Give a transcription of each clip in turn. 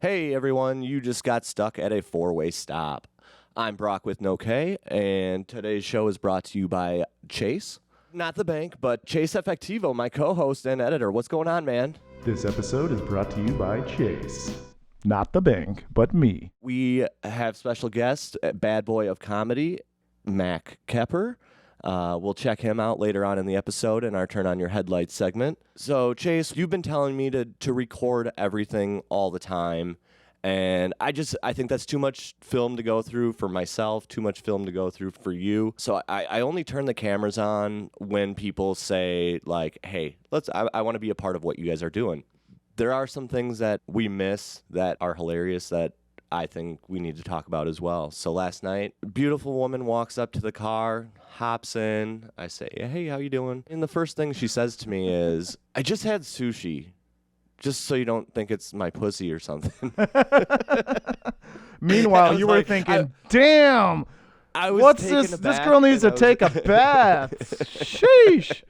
Hey everyone, you just got stuck at a four-way stop. I'm Brock with No K, and today's show is brought to you by Chase. Not the bank, but Chase Effectivo, my co-host and editor. What's going on, man? This episode is brought to you by Chase. Not the bank, but me. We have special guest, bad boy of comedy, Mac Kepper. We'll check him out later on in the episode in our Turn On Your Headlights segment. So, Chase, you've been telling me to record everything all the time, and I think that's too much film to go through for myself, too much film to go through for you. So I only turn the cameras on when people say, like, hey, I want to be a part of what you guys are doing. There are some things that we miss that are hilarious that I think we need to talk about as well. So last night, a beautiful woman walks up to the car, hops in. I say, hey, how you doing? And the first thing she says to me is, I just had sushi, just so you don't think it's my pussy or something. Meanwhile, you were like, thinking, damn, I was what's taken this? This aback, girl needs to and I take a bath. Sheesh.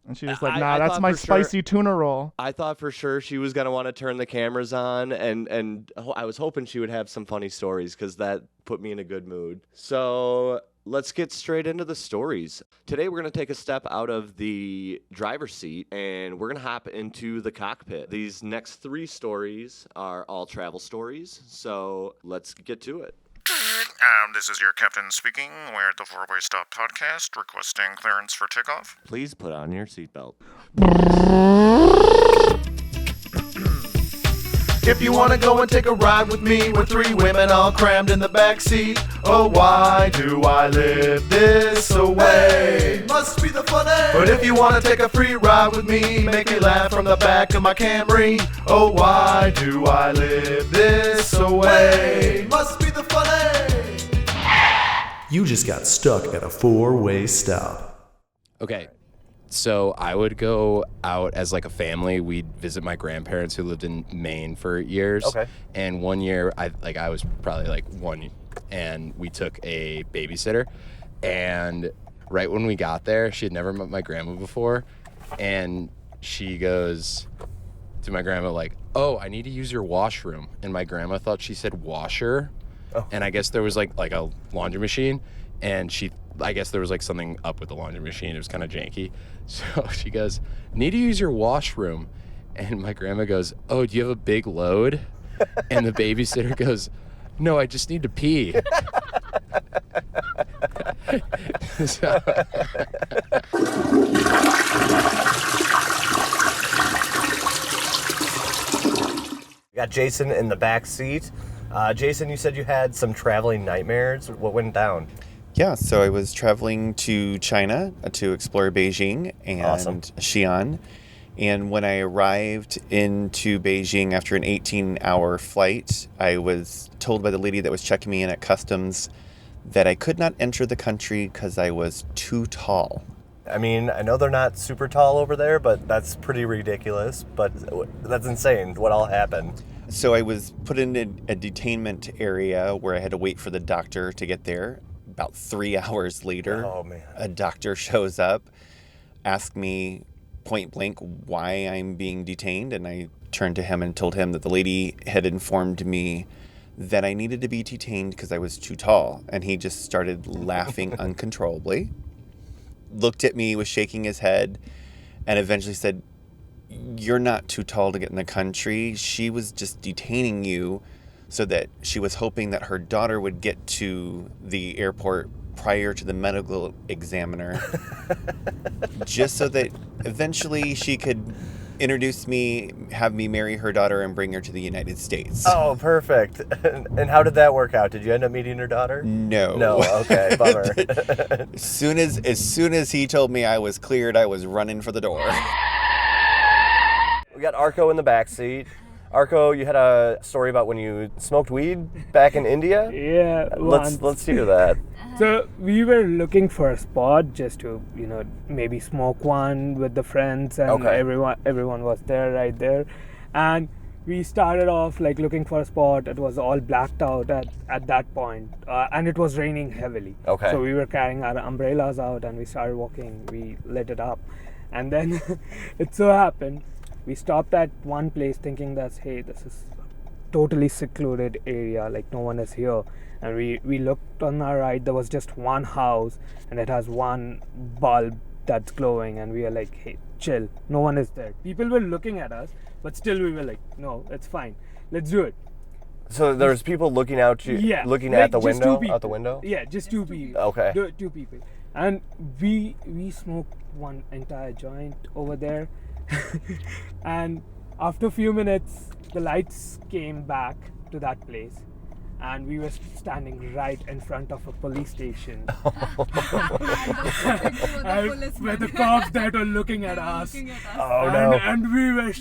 And she was like, I that's thought my for sure- spicy tuna roll. I thought for sure she was going to want to turn the cameras on, and I was hoping she would have some funny stories because that put me in a good mood. So let's get straight into the stories. Today we're going to take a step out of the driver's seat, and we're going to hop into the cockpit. These next three stories are all travel stories, so let's get to it. This is your captain speaking. We're at the Four-Way Stop podcast, requesting clearance for takeoff. Please put on your seatbelt. If you wanna go and take a ride with me, we're three women all crammed in the back seat. Oh, why do I live this way? Must be the funny. But if you wanna take a free ride with me, make me laugh from the back of my Camry. Oh, why do I live this way? Must be the funny. You just got stuck at a four-way stop. Okay, so I would go out as like a family. We'd visit my grandparents who lived in Maine for years. Okay. And one year, I was probably like one, and we took a babysitter. And right when we got there, she had never met my grandma before, and she goes to my grandma like, "Oh, I need to use your washroom." And my grandma thought she said washer. Oh. And I guess there was like a laundry machine, and I guess there was like something up with the laundry machine. It was kind of janky. So she goes, "Need to use your washroom." And my grandma goes, "Oh, do you have a big load?" And the babysitter goes, "No, I just need to pee." So, We got Jason in the back seat. Jason, you said you had some traveling nightmares. What went down? Yeah, so I was traveling to China to explore Beijing and Awesome. Xi'an. And when I arrived into Beijing after an 18-hour flight, I was told by the lady that was checking me in at customs that I could not enter the country because I was too tall. I mean, I know they're not super tall over there, but that's pretty ridiculous. But that's insane. What all happened? So I was put in a detainment area where I had to wait for the doctor to get there. About 3 hours later, Oh, man. a doctor shows up, asked me point blank why I'm being detained, and I turned to him and told him that the lady had informed me that I needed to be detained because I was too tall. And he just started laughing uncontrollably, looked at me, was shaking his head, and eventually said, "You're not too tall to get in the country. She was just detaining you so that she was hoping that her daughter would get to the airport prior to the medical examiner, just so that eventually she could introduce me, have me marry her daughter, and bring her to the United States." Oh, perfect. And how did that work out? Did you end up meeting her daughter? No. No. Okay, bummer. As soon as he told me I was cleared, I was running for the door. We got Arco in the back seat. Arco, you had a story about when you smoked weed back in India? Yeah, Let's hear that. So we were looking for a spot just to, maybe smoke one with the friends, and Okay. everyone was there right there. And we started off like looking for a spot. It was all blacked out at that point, and it was raining heavily. Okay. So we were carrying our umbrellas out, and we started walking. We lit it up, and then it so happened We stopped at one place thinking that, hey, this is totally secluded area, like no one is here. And we looked on our right, there was just one house and it has one bulb that's glowing, and we were like, hey, chill, no one is there. People were looking at us, but still we were like, no, it's fine, let's do it. So there's people looking out you, Yeah, looking like at the just two window, people. out the window. Yeah, just two people. Okay. Two people, and we smoked one entire joint over there, and after a few minutes, the lights came back to that place, and we were standing right in front of a police station. And where the cops that were looking at us. Oh no. And we were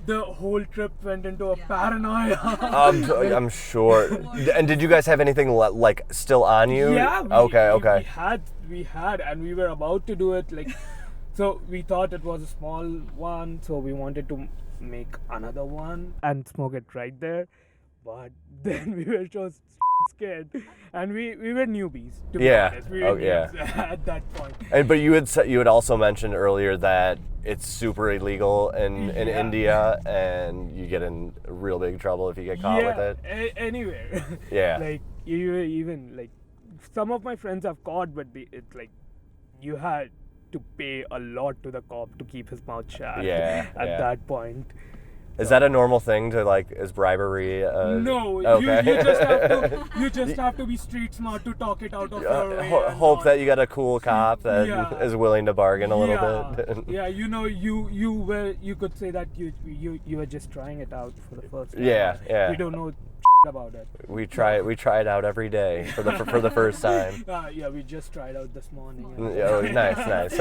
the whole trip went into a paranoia. I'm sure. And did you guys have anything like still on you? Yeah. Okay. We had, and we were about to do it. Like, so we thought it was a small one, so we wanted to make another one and smoke it right there. But then we were so scared, and we were newbies. To be honest. We were newbies at that point. But you had also mentioned earlier that it's super illegal in India, and you get in real big trouble if you get caught with it. Anywhere. Yeah. Like even like some of my friends have caught, but it's like you had to pay a lot to the cop to keep his mouth shut. Yeah. At that point. Is that a normal thing to like? Is bribery? No, okay. you just have to be street smart to talk it out of your way. Hope that you got a cool cop that is willing to bargain a little bit. Yeah, you could say that you were just trying it out for the first time. Yeah. We don't know about it. We try it out every day for the first time. Yeah, we just tried out this morning. Oh, nice.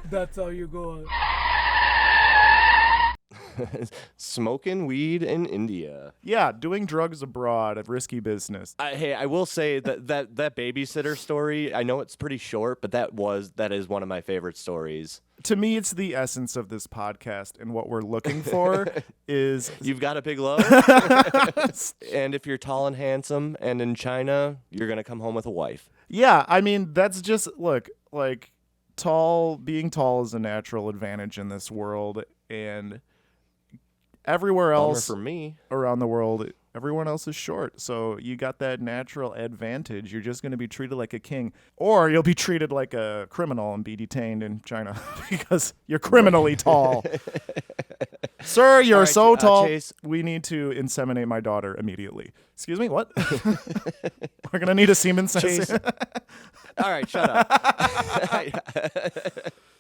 That's how you go. Smoking weed in India. Yeah, doing drugs abroad, a risky business. Hey, I will say that babysitter story, I know it's pretty short, but that is one of my favorite stories. To me, it's the essence of this podcast, and what we're looking for is... You've got a big load, and if you're tall and handsome and in China, you're going to come home with a wife. Yeah, I mean, that's just, look, like, being tall is a natural advantage in this world, and... Everywhere else for me around the world, everyone else is short. So you got that natural advantage. You're just going to be treated like a king, or you'll be treated like a criminal and be detained in China because you're criminally tall. Sir, you're right, so tall. Chase. We need to inseminate my daughter immediately. Excuse me, what? We're going to need a semen Chase. sensor. All right, shut up.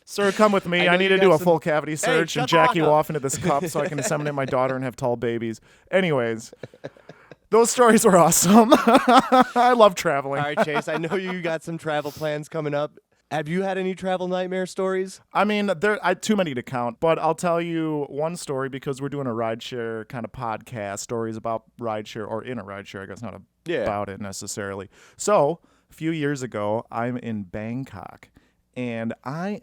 Sir, come with me. I need to do a full cavity search shut and the jack fuck you up. off into this cup so I can inseminate my daughter and have tall babies. Anyways, those stories were awesome. I love traveling. All right, Chase, I know you got some travel plans coming up. Have you had any travel nightmare stories? I mean, too many to count, but I'll tell you one story because we're doing a rideshare kind of podcast, stories about rideshare or in a rideshare, I guess not about it necessarily. So, a few years ago, I'm in Bangkok. And I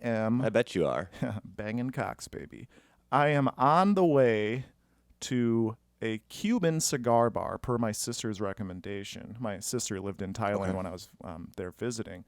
bet you are. Banging cocks, baby. I am on the way to a Cuban cigar bar per my sister's recommendation. My sister lived in Thailand when I was there visiting.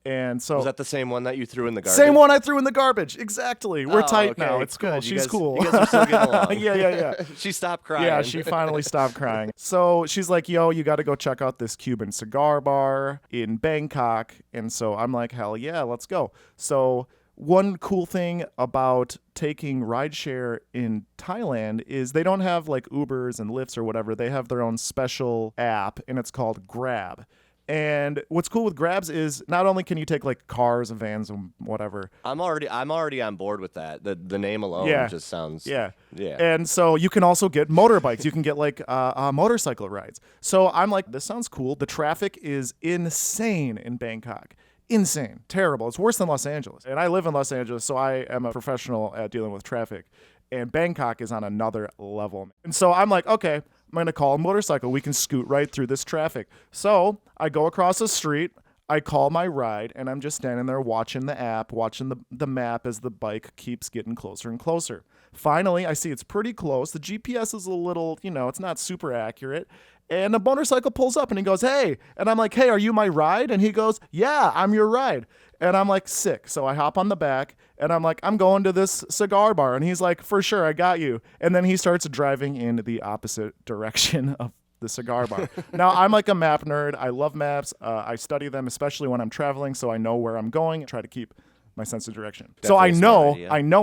And so Was that the same one that you threw in the garbage? same one I threw in the garbage. Exactly. We're tight okay, now. It's cool. good. She's cool. You guys are still getting along. Yeah. She stopped crying. Yeah, she finally stopped crying. So she's like, yo, you got to go check out this Cuban cigar bar in Bangkok. And so I'm like, hell yeah, let's go. So one cool thing about taking rideshare in Thailand is they don't have like Ubers and Lyfts or whatever. They have their own special app, and it's called Grab. And what's cool with Grabs is not only can you take like cars and vans and whatever. I'm already on board with that. The name alone just sounds Yeah. Yeah. And so you can also get motorbikes. You can get like motorcycle rides. So I'm like, this sounds cool. The traffic is insane in Bangkok. Insane. Terrible. It's worse than Los Angeles. And I live in Los Angeles, so I am a professional at dealing with traffic. And Bangkok is on another level. And so I'm like, okay, I'm going to call a motorcycle. We can scoot right through this traffic. So I go across the street. I call my ride, and I'm just standing there watching the app, watching the map as the bike keeps getting closer and closer. Finally, I see it's pretty close. The GPS is a little, it's not super accurate. And a motorcycle pulls up and he goes, hey. And I'm like, hey, are you my ride? And he goes, yeah, I'm your ride. And I'm like, sick. So I hop on the back and I'm like, I'm going to this cigar bar. And he's like, for sure, I got you. And then he starts driving in the opposite direction of the cigar bar. Now, I'm like a map nerd. I love maps. I study them, especially when I'm traveling, so I know where I'm going. I try to keep my sense of direction. So I know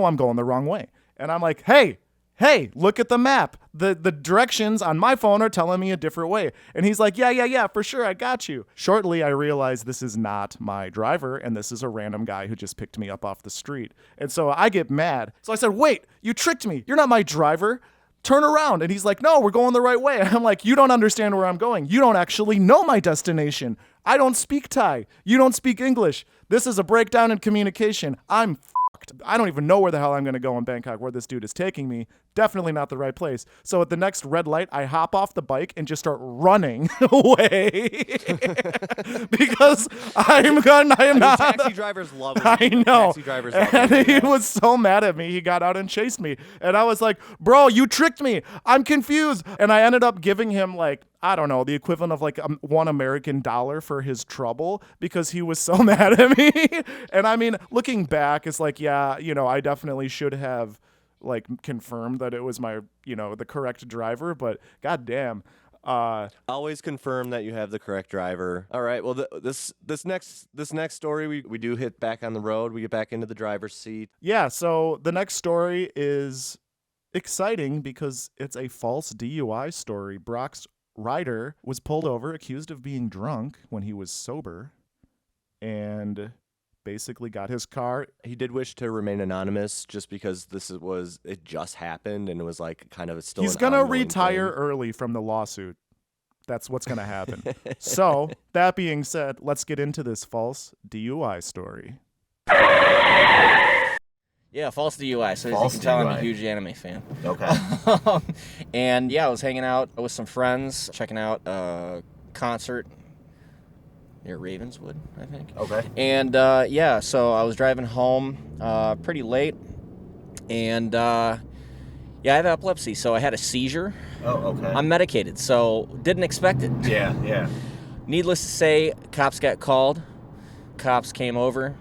I'm going the wrong way. And I'm like, hey, look at the map. The directions on my phone are telling me a different way. And he's like, yeah, for sure, I got you. Shortly, I realize this is not my driver, and this is a random guy who just picked me up off the street. And so I get mad. So I said, wait, you tricked me. You're not my driver. Turn around. And he's like, no, we're going the right way. And I'm like, you don't understand where I'm going. You don't actually know my destination. I don't speak Thai. You don't speak English. This is a breakdown in communication. I'm fucked. I don't even know where the hell I'm going to go in Bangkok, where this dude is taking me. Definitely not the right place. So at the next red light, I hop off the bike and just start running away because I am not. Taxi drivers love it. I know. Taxi drivers love and it. he was so mad at me. He got out and chased me. And I was like, bro, you tricked me. I'm confused. And I ended up giving him like, I don't know, the equivalent of like $1 American for his trouble because he was so mad at me. And I mean, looking back, it's like, yeah, I definitely should have like confirmed that it was my, the correct driver, but goddamn. Always confirm that you have the correct driver. All right. Well, this next story, we do hit back on the road. We get back into the driver's seat. Yeah. So the next story is exciting because it's a false DUI story. Brock's rider was pulled over, accused of being drunk when he was sober, and basically got his car. He did wish to remain anonymous just because it just happened and it was like kind of still. He's gonna retire early from the lawsuit. That's what's gonna happen. So that being said, let's get into this false DUI story. Yeah, false DUI. So False as you can tell, I'm a DUI. huge anime fan. Okay. And yeah, I was hanging out with some friends, checking out a concert near Ravenswood, I think. Okay. And yeah, so I was driving home pretty late, and yeah, I have epilepsy, so I had a seizure. Oh, okay. I'm medicated, so didn't expect it. Yeah. Needless to say, cops got called. Cops came over.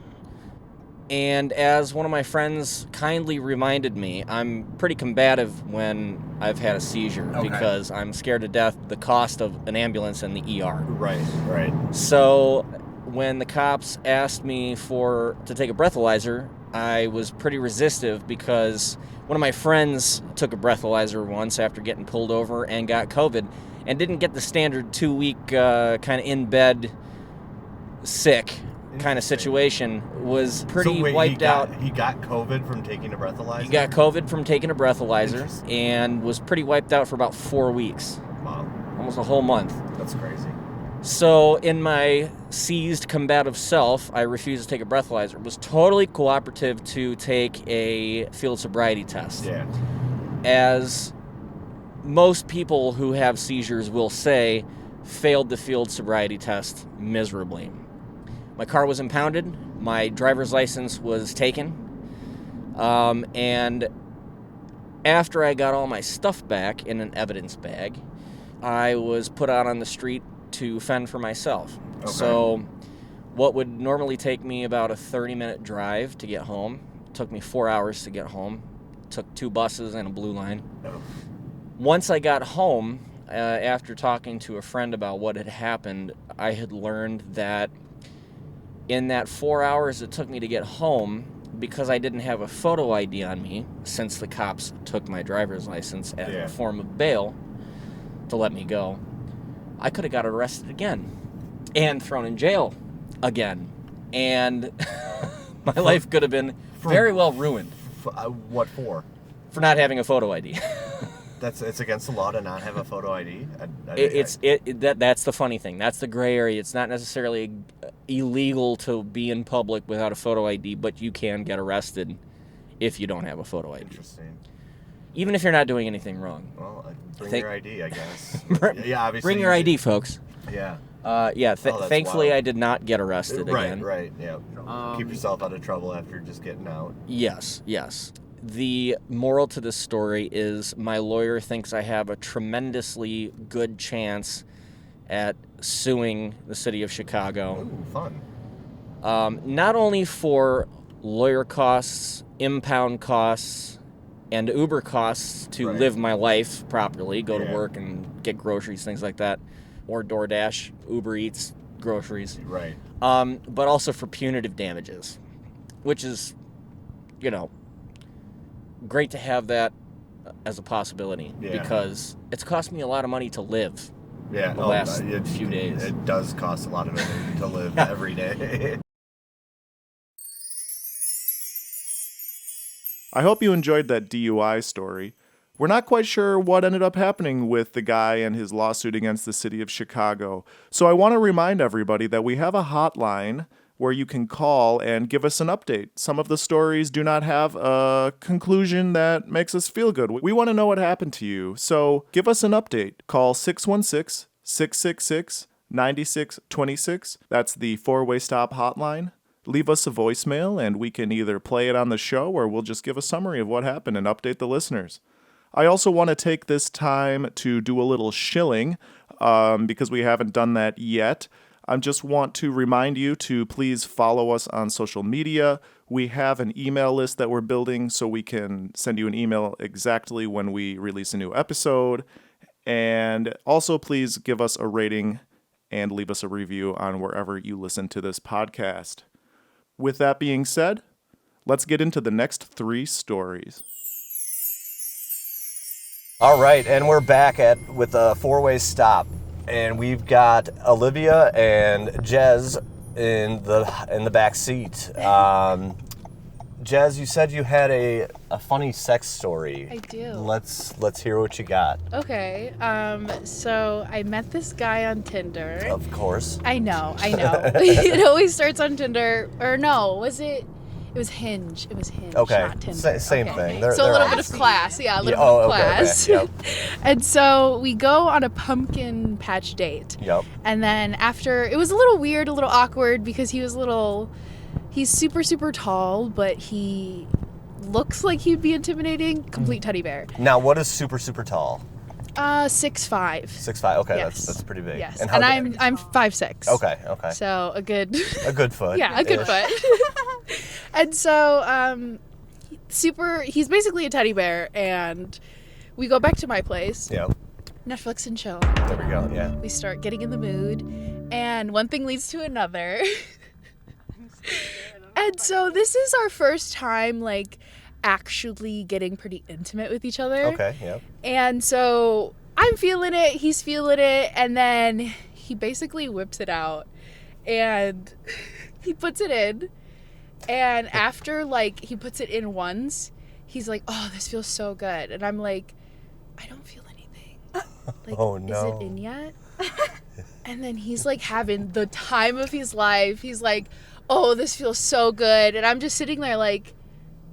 And as one of my friends kindly reminded me, I'm pretty combative when I've had a seizure because I'm scared to death the cost of an ambulance and the ER. Right. So when the cops asked me to take a breathalyzer, I was pretty resistive because one of my friends took a breathalyzer once after getting pulled over and got COVID and didn't get the standard 2-week kind of in bed sick kind of situation, was pretty wiped out. He got COVID from taking a breathalyzer? He got COVID from taking a breathalyzer and was pretty wiped out for about 4 weeks. Wow. Almost a whole month. That's crazy. So in my seized combative self, I refused to take a breathalyzer. Was totally cooperative to take a field sobriety test. Yeah. As most people who have seizures will say, failed the field sobriety test miserably. My car was impounded, my driver's license was taken, and after I got all my stuff back in an evidence bag, I was put out on the street to fend for myself. Okay. So what would normally take me about a 30-minute drive to get home, took me 4 hours to get home, took 2 buses and a blue line. Oh. Once I got home, after talking to a friend about what had happened, I had learned that in that 4 hours it took me to get home, because I didn't have a photo ID on me, since the cops took my driver's license as a form of bail to let me go, I could have got arrested again and thrown in jail again. And my life could have been very well ruined. What for? For not having a photo ID. It's against the law to not have a photo ID. That's the funny thing. That's the gray area. It's not necessarily illegal to be in public without a photo ID, but you can get arrested if you don't have a photo ID. Interesting. Even if you're not doing anything wrong. Well, bring your ID, I guess. Bring your ID, folks. Yeah. Oh, that's Thankfully, wild. I did not get arrested again. Right, yeah. Keep yourself out of trouble after just getting out. Yes. The moral to this story is my lawyer thinks I have a tremendously good chance at suing the city of Chicago. Ooh, fun. Not only for lawyer costs, impound costs, and Uber costs to Right. live my life properly, go to Yeah. work and get groceries, things like that, or DoorDash, Uber Eats, groceries. Right. But also for punitive damages, which is, great to have that as a possibility Yeah. because it's cost me a lot of money to live. Yeah. The last few days. It does cost a lot of money to live every day. I hope you enjoyed that DUI story. We're not quite sure what ended up happening with the guy and his lawsuit against the city of Chicago. So I want to remind everybody that we have a hotline where you can call and give us an update. Some of the stories do not have a conclusion that makes us feel good. We want to know what happened to you. So give us an update. Call 616-666-9626. That's the 4-Way Stop hotline. Leave us a voicemail and we can either play it on the show or we'll just give a summary of what happened and update the listeners. I also want to take this time to do a little shilling because we haven't done that yet. I just want to remind you to please follow us on social media. We have an email list that we're building so we can send you an email exactly when we release a new episode. And also please give us a rating and leave us a review on wherever you listen to this podcast. With that being said, let's get into the next 3 stories. All right, and we're back with a 4-Way Stop, and we've got Olivia and Jez in the back seat. Jez, you said you had a funny sex story. I do. Let's hear what you got. Okay. So I met this guy on Tinder. Of course. I know. It always starts on Tinder. Or no, was it? It was Hinge. It was Hinge, Okay. not Tinder. Same Okay. thing. So a They're little bit of class. Yeah, a little bit of class. Okay. And so we go on a pumpkin patch date. Yep. And then after, it was a little weird, a little awkward because he's super, super tall, but he looks like he'd be intimidating. Complete teddy bear. Now, what is super, super tall? 6'5". 6'5". Okay, Yes. that's pretty big. Yes. And, And how I'm 5'6". Okay. So a good foot. yeah, a good foot. And so he's basically a teddy bear, and we go back to my place. Yep. Netflix and chill. There we go. Yeah. We start getting in the mood, and one thing leads to another. And so this is our first time actually getting pretty intimate with each other. Okay. Yep. And so I'm feeling it, he's feeling it, and then he basically whips it out and he puts it in. And after he puts it in once, he's like, "Oh, this feels so good." And I'm like, "I don't feel anything. Oh no. Is it in yet?" And then he's having the time of his life. He's like, "Oh, this feels so good." And I'm just sitting there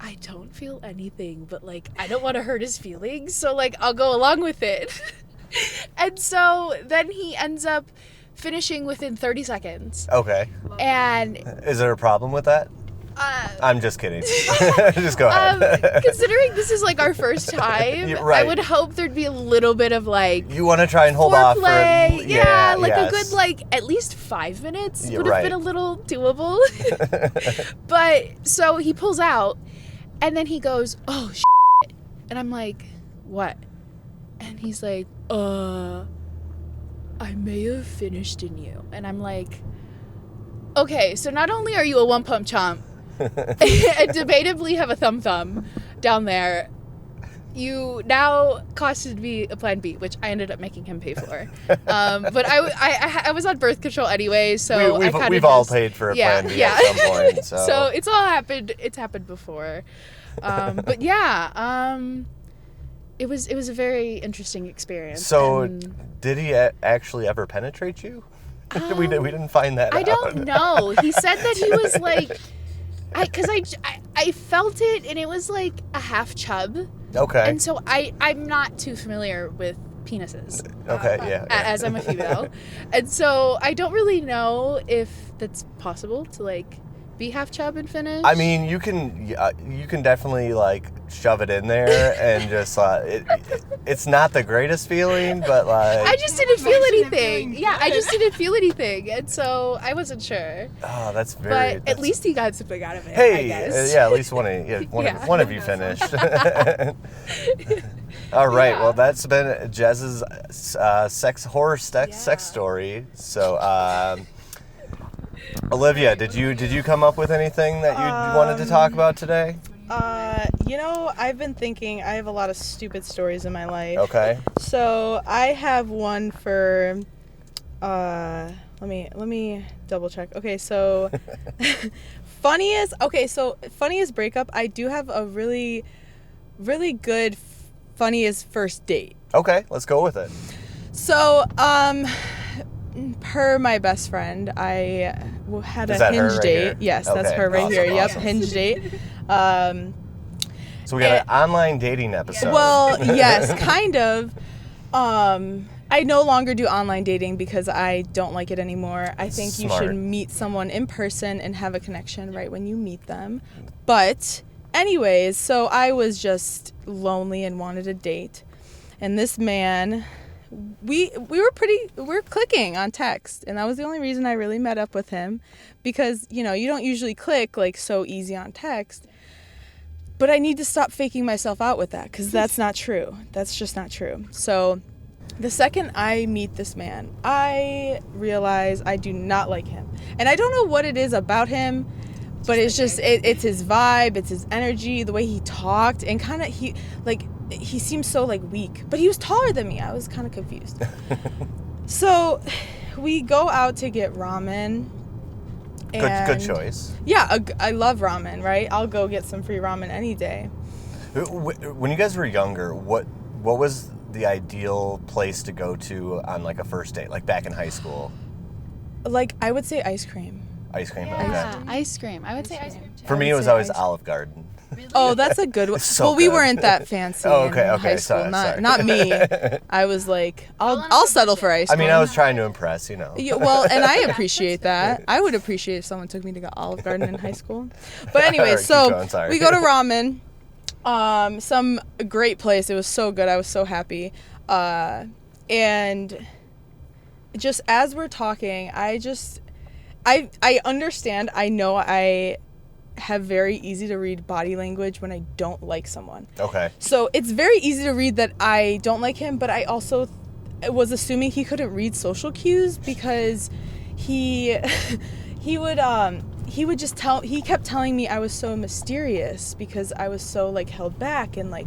I don't feel anything, but I don't want to hurt his feelings, so I'll go along with it. And so then he ends up finishing within 30 seconds. Okay. And Is there a problem with that? I'm just kidding. Just go ahead. considering this is our first time, Right. I would hope there'd be a little bit of You want to try and hold off for foreplay. Yeah, yes. a good at least 5 minutes Yeah, would have right. been a little doable. But so he pulls out, and then he goes, "Oh shit," and I'm like, "What?" And he's like, I may have finished in you," and I'm like, "Okay, so not only are you a one pump chomp, and debatably have a thumb down there, you now costed me a plan B," which I ended up making him pay for. But I was on birth control anyway, so we've all paid for a plan B at some point. So. So it's all happened. It's happened before. But yeah, it was a very interesting experience. So and did he actually ever penetrate you? We didn't find that out. I don't know. He said that he was because I felt it, and it was a half chub. Okay. And so I'm not too familiar with penises. Okay, yeah. As I'm a female. And so I don't really know if that's possible to like be half chub and finish. I mean, you can definitely like shove it in there and just it's not the greatest feeling, but like I just didn't feel anything. Yeah, I just didn't feel anything, and so I wasn't sure. Oh, that's very. But at least you got something out of it. Hey, I guess. yeah, at least one of you finished. All right, Yeah. well, that's been Jez's horror sex story. So, Olivia, did you come up with anything that you wanted to talk about today? I've been thinking. I have a lot of stupid stories in my life. Okay. So I have one for. Let me double check. Okay, so funniest breakup. I do have a really, really good funniest first date. Okay, let's go with it. So, per my best friend, I had Is a that her Hinge right date. here? Yes, that's Okay, her right awesome, here. Yep, awesome. Hinge date. So we got an online dating episode. Well, yes, kind of. I no longer do online dating because I don't like it anymore. I think you Smart. should meet someone in person and have a connection right when you meet them. But anyways, so I was just lonely and wanted a date. And this man, we were clicking on text, and that was the only reason I really met up with him, because you don't usually click like so easy on text. But I need to stop faking myself out with that, because that's not true. That's just not true. So the second I meet this man, I realize I do not like him. And I don't know what it is about him, but it's just, it's his vibe, it's his energy, the way he talked, and kind of he seemed so like weak. But he was taller than me. I was kind of confused. So we go out to get ramen. Good choice. Yeah, I love ramen, right? I'll go get some free ramen any day. When you guys were younger, what was the ideal place to go to on like a first date, like back in high school? Like, I would say ice cream. Ice cream. Yeah, Okay. ice cream. I would say ice cream too. For me, it was always Olive Garden. Oh, that's a good one. It's so well, we good. weren't that fancy Oh, in okay, high school. sorry. Not me. I was like, I'll settle for ice I cream. mean, I was trying to impress, Yeah, well, and I appreciate that. I would appreciate if someone took me to Olive Garden in high school. But anyway, Alright, keep so going, sorry. we go to ramen. Some great place. It was so good. I was so happy. And just as we're talking, I understand. I know I have very easy to read body language when I don't like someone. Okay. So it's very easy to read that I don't like him, but I also was assuming he couldn't read social cues because he kept telling me I was so mysterious because I was so like held back and like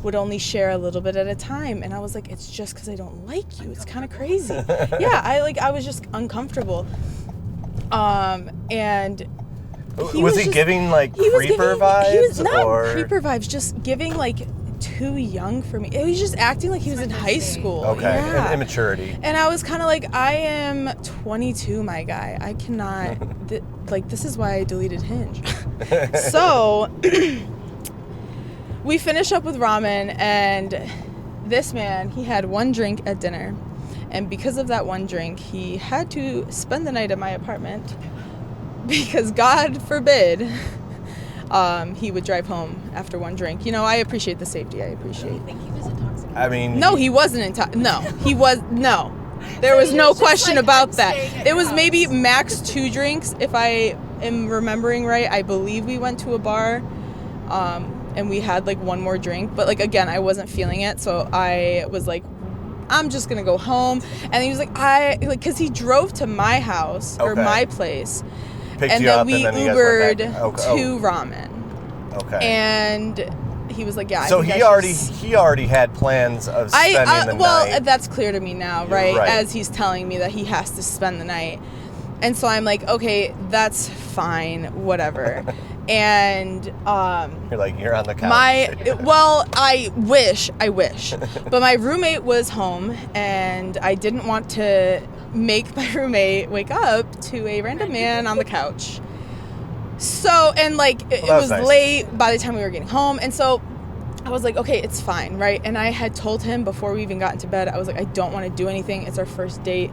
would only share a little bit at a time, and I was like, it's just because I don't like you. It's kind of crazy. Yeah, I was just uncomfortable. And Was he giving like creeper vibes? He was not or? creeper vibes, just giving like too young for me. He was just acting like he was in high school. Okay, Yeah. immaturity. And I was kind of like, I am 22, my guy. I cannot, this is why I deleted Hinge. So, we finish up with ramen, and this man, he had one drink at dinner. And because of that one drink, he had to spend the night at my apartment because God forbid he would drive home after one drink. I appreciate the safety. I appreciate. I mean, No, he wasn't no. There was no question about that. It was maybe max 2 drinks, if I am remembering right. I believe we went to a bar, and we had like one more drink. But like again, I wasn't feeling it, so I was like, I'm just gonna go home. And he was like, because he drove to my house or Okay. my place, picked and you then up we and then you guys went Ubered back. to ramen. Okay. And he was like, yeah. So I think he I should he already had plans of spending the night. that's clear to me now, right? As he's telling me that he has to spend the night. And so I'm like, okay, that's fine, whatever. And You're like, you're on the couch. I wish. But my roommate was home, and I didn't want to make my roommate wake up to a random man on the couch. So, and like, it was nice. late by the time we were getting home, and so I was like, okay, it's fine, right? And I had told him before we even got into bed, I was like, I don't want to do anything. It's our first date.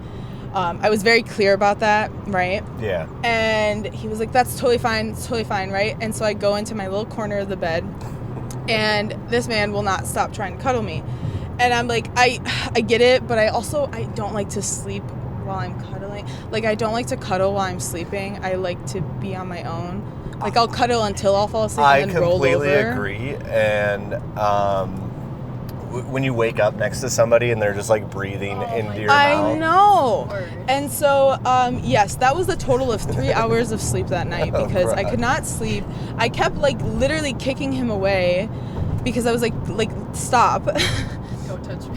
I was very clear about that, right? Yeah. And he was like, that's totally fine. It's totally fine, right? And so I go into my little corner of the bed, and this man will not stop trying to cuddle me. And I'm like, I get it, but I don't like to sleep while I'm cuddling. Like, I don't like to cuddle while I'm sleeping. I like to be on my own. Like, I'll cuddle until I'll fall asleep and then roll over. I completely agree. And when you wake up next to somebody and they're just like breathing into your mouth. I know. And so, yes, that was the total of 3 hours of sleep that night because I could not sleep. I kept like literally kicking him away because I was like stop. Don't touch me.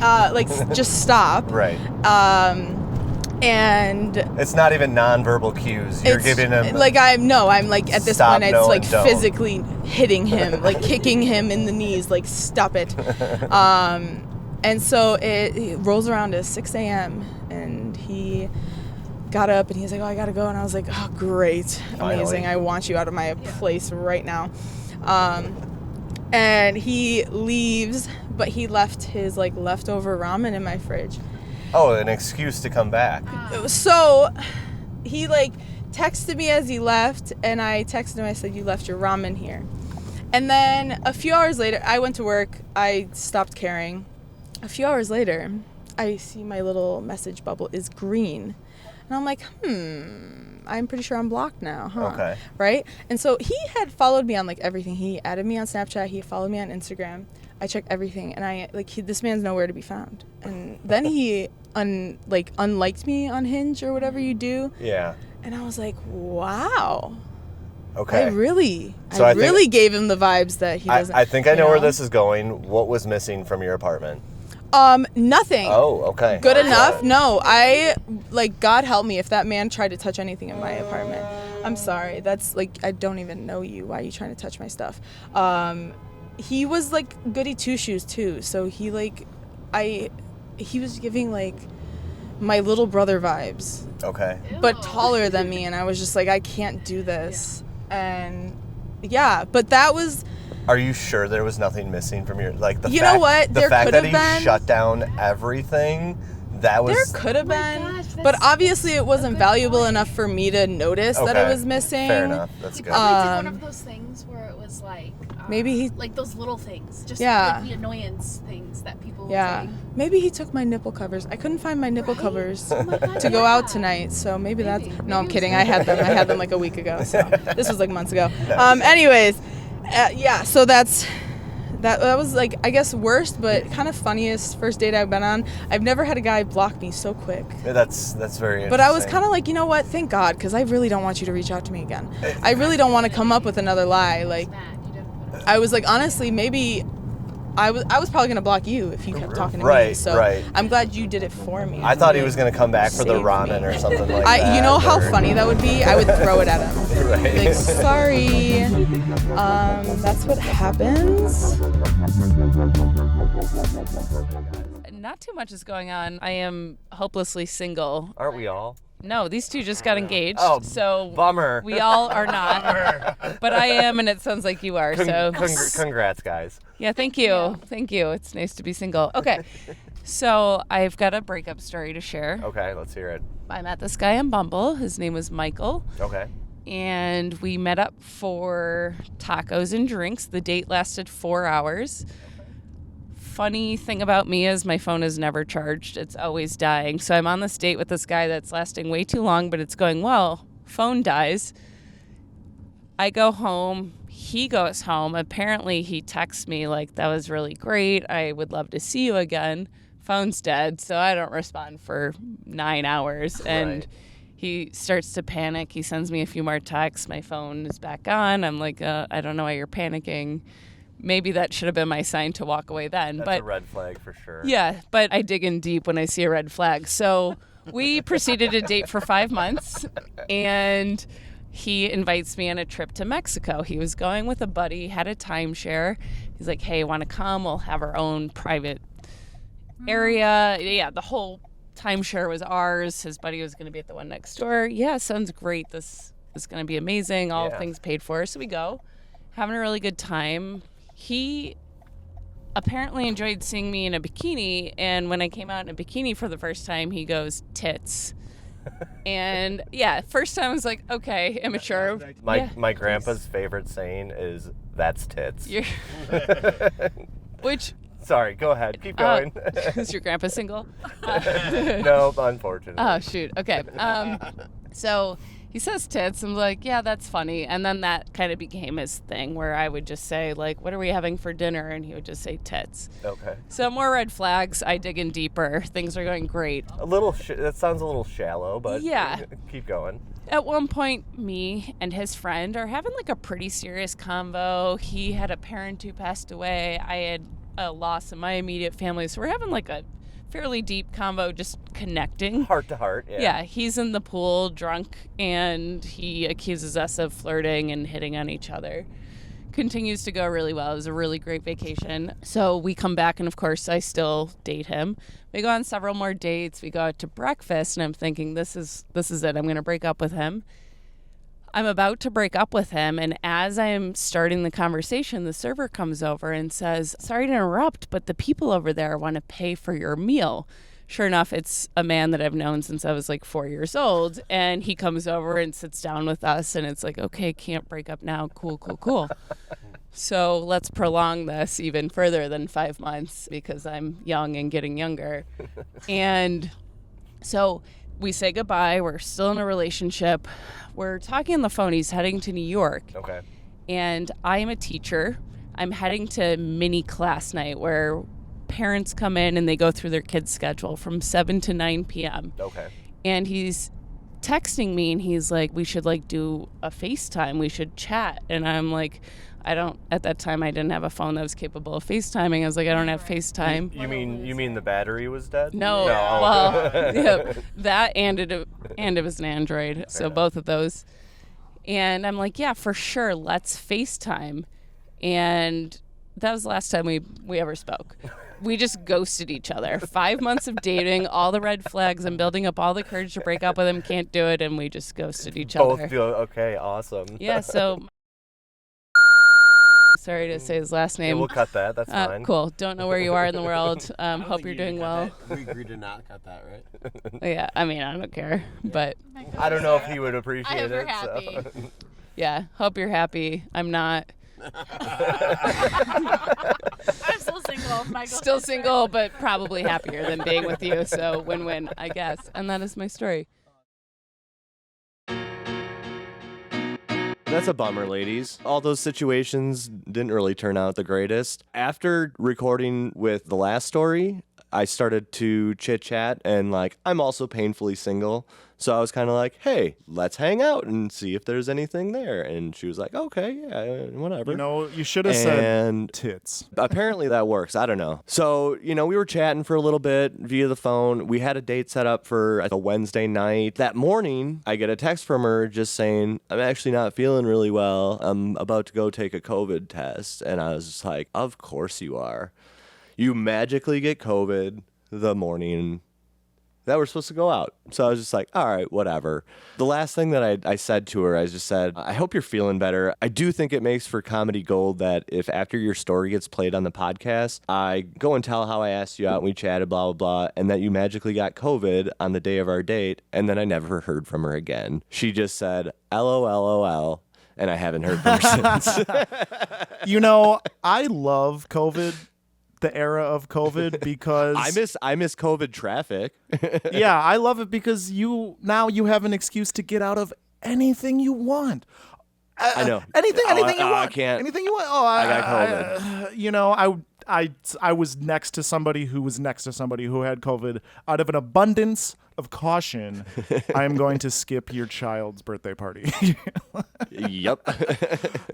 Just stop. Right. And it's not even nonverbal cues. You're giving him I'm like at this stop, point no, it's like and don't. physically hitting him, like kicking him in the knees, like stop it. And so it rolls around to 6 a.m. and he got up and he's like, oh, I gotta go. And I was like, oh, great, amazing. I want you out of my place right now. And he leaves, but he left his like leftover ramen in my fridge. Oh, an excuse to come back. So he like texted me as he left, and I texted him. I said, you left your ramen here. And then a few hours later, I went to work. I stopped caring. A few hours later, I see my little message bubble is green. And I'm like, I'm pretty sure I'm blocked now, huh? Okay. Right? And so he had followed me on like everything. He added me on Snapchat. He followed me on Instagram. I checked everything, and this man's nowhere to be found. And then he unliked me on Hinge or whatever you do. Yeah. And I was like, wow. Okay. I really gave him the vibes that he doesn't. I think I know where this is going. What was missing from your apartment? Nothing. Oh, okay. Good enough. No, God help me if that man tried to touch anything in my apartment. I'm sorry. That's I don't even know you. Why are you trying to touch my stuff? He was goody two shoes too. So he was giving my little brother vibes. Okay. But taller than me, and I was just like, I can't do this. And yeah, but that was. Are you sure there was nothing missing from your You know what? The fact that he shut down everything. That was. There could have been, but obviously it wasn't valuable enough for me to notice that it was missing. Fair enough. That's good. Probably did one of those things where it was maybe he those little things, just the annoyance things that people would say. Maybe he took my nipple covers. I couldn't find my nipple covers to go out tonight, so maybe that's. No, I'm kidding. I had them. I had them a week ago. So this was months ago. Anyways, so that was I guess worst, but kind of funniest first date I've been on. I've never had a guy block me so quick. That's very interesting. But I was kind of you know what? Thank God, because I really don't want you to reach out to me again. I really don't want to come up with another lie. I was honestly, maybe I was probably gonna block you if you kept talking to me. So I'm glad you did it for me. I thought he was gonna come back for the ramen or something like that. You know how funny that would be? I would throw it at him. Right. Sorry. That's what happens. Not too much is going on. I am hopelessly single. Aren't we all? No, these two just got engaged. Oh, so bummer. We all are not. But I am, and it sounds like you are. Congrats, guys. Yeah, thank you. Yeah. Thank you. It's nice to be single. Okay. So I've got a breakup story to share. Okay, let's hear it. I met this guy on Bumble. His name was Michael. Okay. And we met up for tacos and drinks. The date lasted 4 hours. Funny thing about me is my phone is never charged. It's always dying. So I'm on this date with this guy that's lasting way too long, but it's going well. Phone dies. I go home. He goes home. Apparently he texts me that was really great. I would love to see you again. Phone's dead, so I don't respond for 9 hours. And he starts to panic. He sends me a few more texts. My phone is back on. I'm like, I don't know why you're panicking. Maybe that should have been my sign to walk away then. That's a red flag for sure. Yeah, but I dig in deep when I see a red flag. So we proceeded to date for 5 months, and he invites me on a trip to Mexico. He was going with a buddy, had a timeshare. He's like, hey, want to come? We'll have our own private area. Yeah, the whole timeshare was ours. His buddy was going to be at the one next door. Yeah, sounds great. This is going to be amazing. All things paid for. So we go, having a really good time. He apparently enjoyed seeing me in a bikini, and when I came out in a bikini for the first time, he goes, tits. And yeah, first time I was like, okay, immature. My grandpa's favorite saying is, "That's tits." Which... Sorry, go ahead. Keep going. Is your grandpa single? No, unfortunately. Oh, shoot. Okay. So he says tits. I'm like, yeah, that's funny. And then that kind of became his thing where I would just say, like, what are we having for dinner? And he would just say tits. Okay. So more red flags. I dig in deeper. Things are going great. That sounds a little shallow, but yeah. Keep going. At one point, me and his friend are having like a pretty serious convo. He had a parent who passed away. I had a loss in my immediate family. So we're having like a fairly deep convo, just connecting. Heart to heart, yeah. Yeah, he's in the pool drunk and he accuses us of flirting and hitting on each other. Continues to go really well. It was a really great vacation. So we come back and of course I still date him. We go on several more dates. We go out to breakfast and I'm thinking this is it. I'm going to break up with him. I'm about to break up with him, and as I'm starting the conversation, the server comes over and says, sorry to interrupt, but the people over there want to pay for your meal. Sure enough, it's a man that I've known since I was like 4 years old, and he comes over and sits down with us, and it's like, okay, can't break up now. Cool. So let's prolong this even further than 5 months because I'm young and getting younger. And so we say goodbye. We're still in a relationship. We're talking on the phone. He's heading to New York. Okay. And I am a teacher. I'm heading to mini class night where parents come in and they go through their kids' schedule from 7 to 9 p.m. Okay. And he's texting me and he's like, we should like do a FaceTime. We should chat. And I'm like, at that time I didn't have a phone that was capable of FaceTiming. I was like, I don't have FaceTime. You mean the battery was dead? No. Well, yeah, that and it was an Android. So both of those. And I'm like, yeah, for sure. Let's FaceTime. And that was the last time we ever spoke. We just ghosted each other. 5 months of dating, all the red flags. I'm building up all the courage to break up with him. Can't do it. And we just ghosted each other. Okay, awesome. Yeah, so... Sorry to say his last name. Yeah, we'll cut that. That's fine. Cool. Don't know where you are in the world. Hope you're doing well. We agreed to not cut that, right? Yeah, I mean, I don't care, but... I don't know if he would appreciate I hope you're it. happy. So. Yeah, hope you're happy. I'm not. I'm still single, Michael. Still single, but probably happier than being with you, so win-win, I guess. And that is my story. That's a bummer, ladies. All those situations didn't really turn out the greatest. After recording with the last story, I started to chit-chat, and I'm also painfully single. So I was kind of like, hey, let's hang out and see if there's anything there. And she was like, okay, yeah, whatever. You should have said tits. Apparently that works. I don't know. So, we were chatting for a little bit via the phone. We had a date set up for a Wednesday night. That morning, I get a text from her just saying, I'm actually not feeling really well. I'm about to go take a COVID test. And I was just like, of course you are. You magically get COVID the morning that we're supposed to go out. So I was just like, all right, whatever. The last thing that I said to her, I just said, I hope you're feeling better. I do think it makes for comedy gold that if after your story gets played on the podcast, I go and tell how I asked you out and we chatted, blah, blah, blah, and that you magically got COVID on the day of our date, and then I never heard from her again. She just said, LOL, and I haven't heard from her since. I love COVID. The era of COVID because I miss COVID traffic. Yeah, I love it because you have an excuse to get out of anything you want. I know anything you want. I can't. Anything you want. I got COVID. I was next to somebody who was next to somebody who had COVID. Out of an abundance of caution, I am going to skip your child's birthday party. Yep.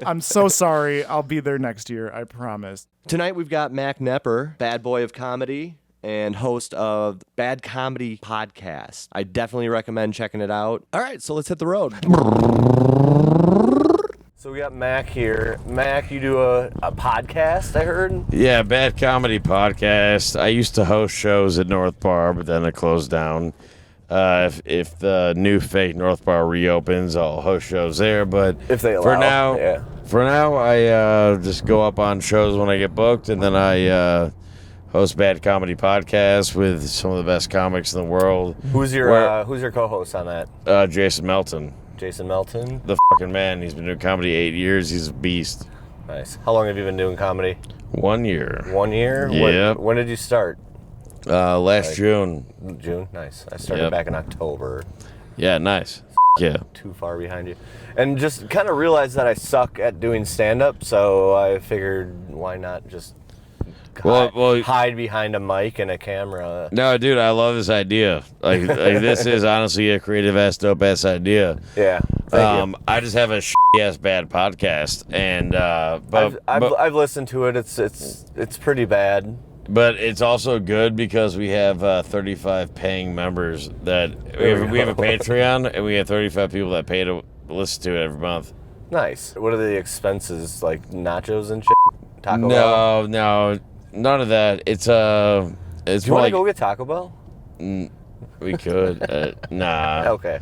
I'm so sorry. I'll be there next year. I promise. Tonight we've got Mac Knepper, bad boy of comedy and host of Bad Comedy Podcast. I definitely recommend checking it out. All right, so let's hit the road. So we got Mac here. Mac, you do a podcast, I heard? Yeah, Bad Comedy Podcast. I used to host shows at North Bar, but then it closed down. If the new fake North Bar reopens, I'll host shows there. But if they allow, for now, yeah. For now, I just go up on shows when I get booked, and then I host Bad Comedy Podcast with some of the best comics in the world. Who's your co-host on that? Jason Melton. Jason Melton? The fucking man. He's been doing comedy 8 years. He's a beast. Nice. How long have you been doing comedy? 1 year. 1 year? Yep. When did you start? Last June. June? Nice. I started back in October. Yeah, nice. Yeah. Too far behind you. And just kind of realized that I suck at doing stand-up, so I figured why not just hide behind a mic and a camera. No, dude, I love this idea. Like this is honestly a creative-ass, dope-ass idea. Yeah. I just have a shitty-ass bad podcast, and I've listened to it. It's pretty bad. But it's also good because we have 35 paying members that we have a Patreon, and we have 35 people that pay to listen to it every month. Nice. What are the expenses, like nachos and shit? Taco Bell? No, none of that. It's Do you want to like, go get Taco Bell? We could. Nah. Okay.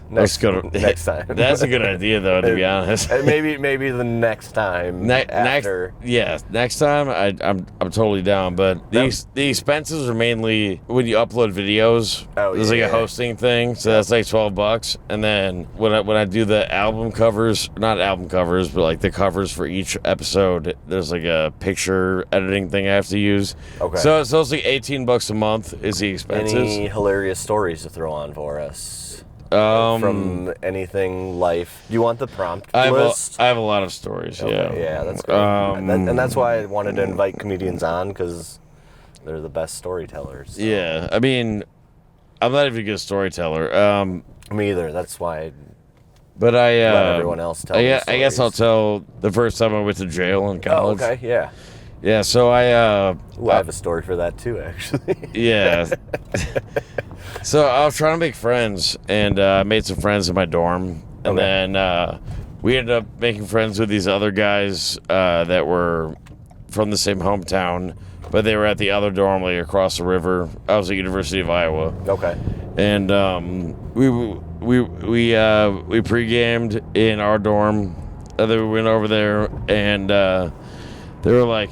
Let's go to, next time. That's a good idea, though, to be honest. Maybe the next time after. Next time I'm totally down. But the expenses are mainly when you upload videos. There's like a hosting thing, so that's like $12. And then when I do the album covers, not album covers, but like the covers for each episode, there's like a picture editing thing I have to use. Okay. So it's like $18 a month is the expenses. Any hilarious stories to throw on for us? From anything life. Do you want the prompt list? I have a lot of stories. Okay, yeah, that's great. And that's why I wanted to invite comedians on, because they're the best storytellers. So. Yeah, I mean, I'm not even a good storyteller. Me either. That's why. But I let everyone else tell. I guess I'll tell the first time I went to jail in college. Oh, okay, yeah. Yeah, so I have a story for that too, actually. Yeah. So I was trying to make friends, and I made some friends in my dorm, and then we ended up making friends with these other guys that were from the same hometown, but they were at the other dorm, like across the river. I was at University of Iowa. Okay. And we pre-gamed in our dorm, and then we went over there, and they were like,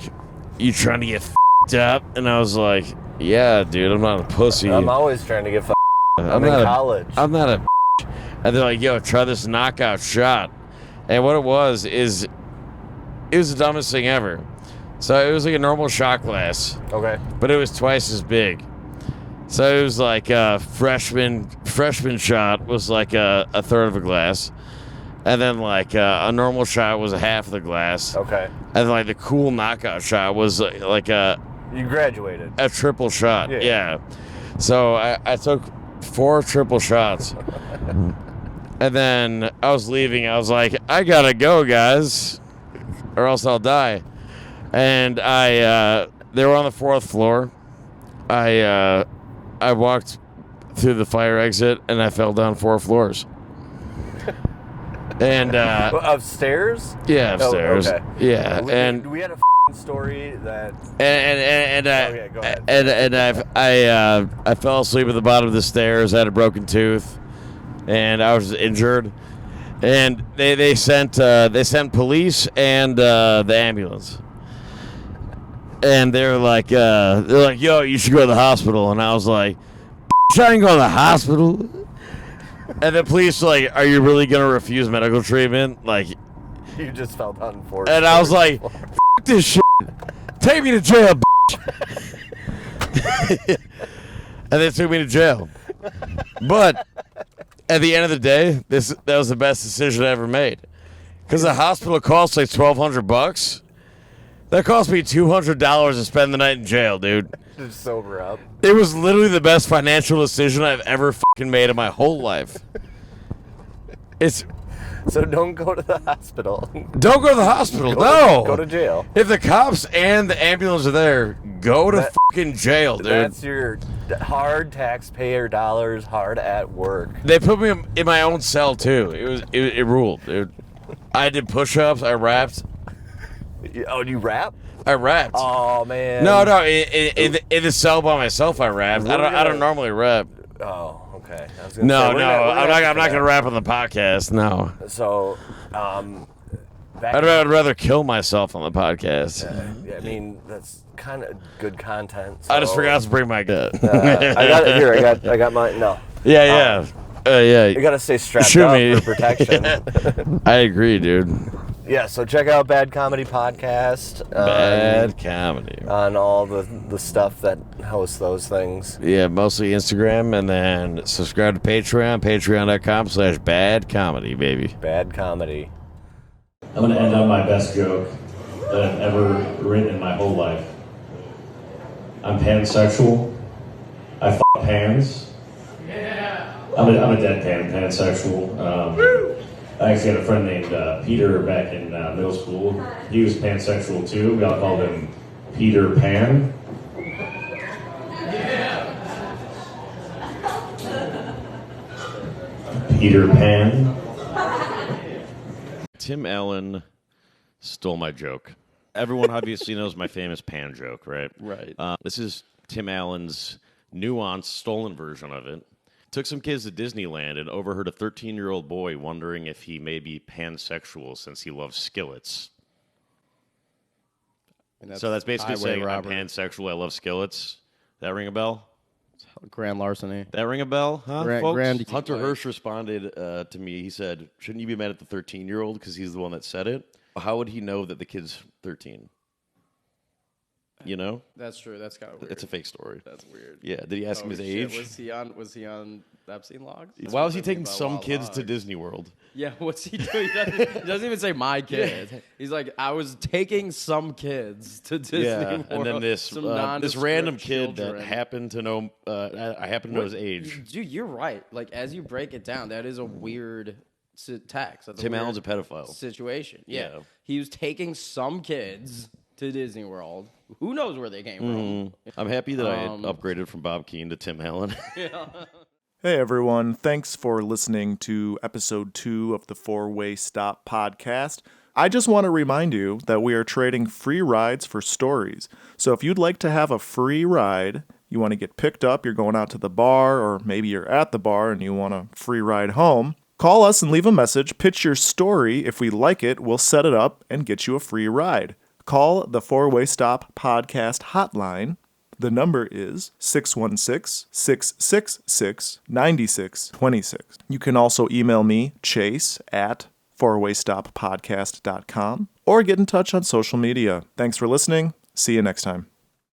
"You trying to get f***ed up?" And I was like, "Yeah, dude, I'm not a pussy. I'm always trying to get f***ed. I'm in college. I'm not a And they're like, "Yo, try this knockout shot." And what it was is, it was the dumbest thing ever. So it was like a normal shot glass. Okay. But it was twice as big. So it was like a freshman shot was like a third of a glass. And then like a normal shot was a half of the glass. Okay. And like the cool knockout shot was like a... You graduated. A triple shot, yeah. So I took 4 triple shots. And then I was leaving. I was like, I gotta go, guys, or else I'll die. And they were on the 4th floor. I walked through the fire exit and I fell down 4 floors. And upstairs? Yeah, upstairs. Oh, okay. Yeah, and we had a story that. Go ahead. And I fell asleep at the bottom of the stairs. I had a broken tooth, and I was injured. And they sent police and the ambulance. And they're like, "Yo, you should go to the hospital." And I was like, "I ain't going to the hospital." And the police were like, "Are you really gonna refuse medical treatment?" Like, you just fell down 4. And I was like, "F this shit, take me to jail, And they took me to jail. But at the end of the day, that was the best decision I ever made, because the hospital costs like $1,200. That cost me $200 to spend the night in jail, dude. Just sober up. It was literally the best financial decision I've ever fucking made in my whole life. So don't go to the hospital. Don't go to the hospital. Go to jail. If the cops and the ambulance are there, go to fucking jail, dude. That's your hard taxpayer dollars hard at work. They put me in my own cell too. It ruled, dude. I did push-ups. I rapped. Oh, you rap? I rapped. Oh man. No. In the cell by myself, I rapped. I don't normally rap. Oh, okay. I'm not gonna rap on the podcast. No. So, I'd rather kill myself on the podcast. Yeah, I mean, that's kind of good content. I just so- forgot to bring my gun. I got it here. I got my no. Yeah. You gotta stay strapped Shoot up me. for protection. I agree, dude. Yeah, so check out Bad Comedy Podcast. Bad Comedy. On all the stuff that hosts those things. Yeah, mostly Instagram, and then subscribe to Patreon, patreon.com/Bad Comedy, baby. Bad Comedy. I'm going to end on my best joke that I've ever written in my whole life. I'm pansexual. I f*** pans. I'm a deadpan pansexual. I actually had a friend named Peter back in middle school. He was pansexual too. We all called him Peter Pan. Peter Pan. Tim Allen stole my joke. Everyone obviously knows my famous pan joke, right? Right. This is Tim Allen's nuanced, stolen version of it. Took some kids to Disneyland and overheard a 13-year-old boy wondering if he may be pansexual since he loves skillets. So that's basically saying I'm pansexual, I love skillets. That ring a bell? Grand larceny. That ring a bell, huh, folks? Grand Hunter Hirsch responded to me. He said, shouldn't you be mad at the 13-year-old because he's the one that said it? How would he know that the kid's 13? You know? That's true. That's kind of weird. It's a fake story. That's weird. Yeah. Did he ask him his age? Was he on Epstein logs? Why was he taking some kids to Disney World? Yeah, what's he doing? He doesn't even say my kids. Yeah. He's like, I was taking some kids to Disney World. And then this random kid children. that happened to know I happen to know his age. Dude, you're right. Like, as you break it down, that is a weird tax. Tim Allen's a pedophile. Situation. Yeah. He was taking some kids to Disney World. Who knows where they came from? I'm happy that I upgraded from Bob Keane to Tim Allen. Yeah. Hey everyone, thanks for listening to episode 2 of the 4-Way Stop podcast. I just want to remind you that we are trading free rides for stories. So if you'd like to have a free ride, you want to get picked up, you're going out to the bar, or maybe you're at the bar and you want a free ride home, call us and leave a message, pitch your story. If we like it, we'll set it up and get you a free ride. Call the 4-Way Stop podcast hotline. The number is 616-666-9626. You can also email me, Chase, at 4waystoppodcast.com, or get in touch on social media. Thanks for listening. See you next time.